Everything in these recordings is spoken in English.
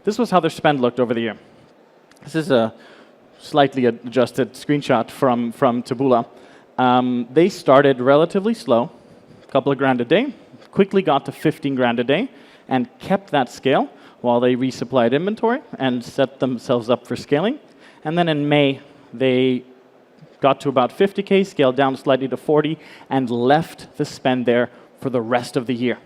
this was how their spend looked over the year. This is a slightly adjusted screenshot from Taboola. They started relatively slow, a couple of grand a day, quickly got to 15 grand a day, and kept that scale while they resupplied inventory and set themselves up for scaling. And then in May, they got to about 50K, scaled down slightly to 40, and left the spend there for the rest of the year.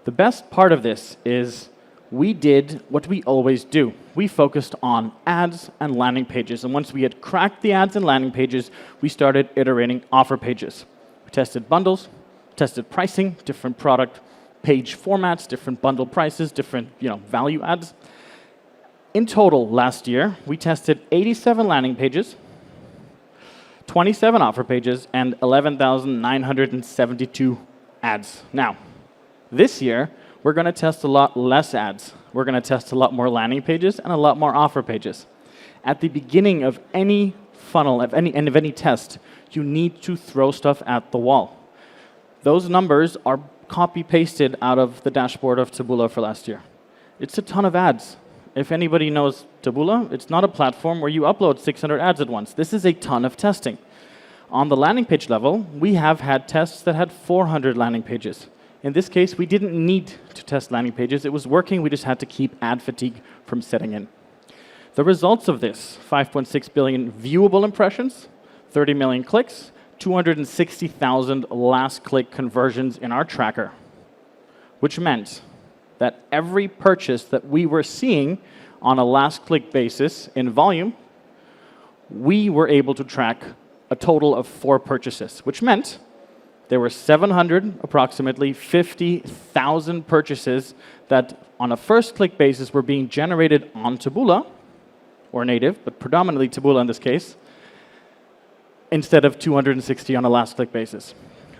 The best part of this is we did what we always do. We focused on ads and landing pages. And once we had cracked the ads and landing pages, we started iterating offer pages. We tested bundles, tested pricing, different product page formats, different bundle prices, different value ads. In total, last year, we tested 87 landing pages, 27 offer pages, and 11,972 ads. Now, this year, we're going to test a lot less ads. We're going to test a lot more landing pages and a lot more offer pages. At the beginning of any funnel, of any test, you need to throw stuff at the wall. Those numbers are copy-pasted out of the dashboard of Taboola for last year. It's a ton of ads. If anybody knows Taboola, it's not a platform where you upload 600 ads at once. This is a ton of testing. On the landing page level, we have had tests that had 400 landing pages. In this case, we didn't need to test landing pages. It was working. We just had to keep ad fatigue from setting in. The results of this, 5.6 billion viewable impressions, 30 million clicks, 260,000 last click conversions in our tracker, which meant that every purchase that we were seeing on a last click basis in volume, we were able to track a total of 4 purchases, which meant there were 700, approximately 50,000 purchases that on a first click basis were being generated on Taboola, or native, but predominantly Taboola in this case, instead of 260 on a last click basis.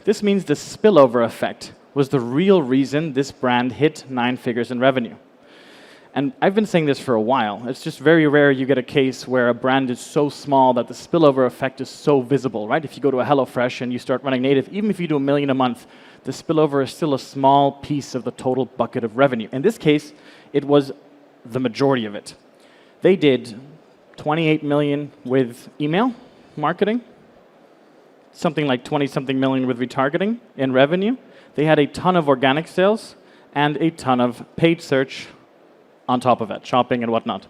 This means the spillover effect was the real reason this brand hit 9 figures in revenue. And I've been saying this for a while. It's just very rare you get a case where a brand is so small that the spillover effect is so visible, right? If you go to a HelloFresh and you start running native, even if you do $1 million a month, the spillover is still a small piece of the total bucket of revenue. In this case, it was the majority of it. They did 28 million with email marketing, something like 20-something million with retargeting in revenue. They had a ton of organic sales and a ton of paid search on top of it, shopping and whatnot.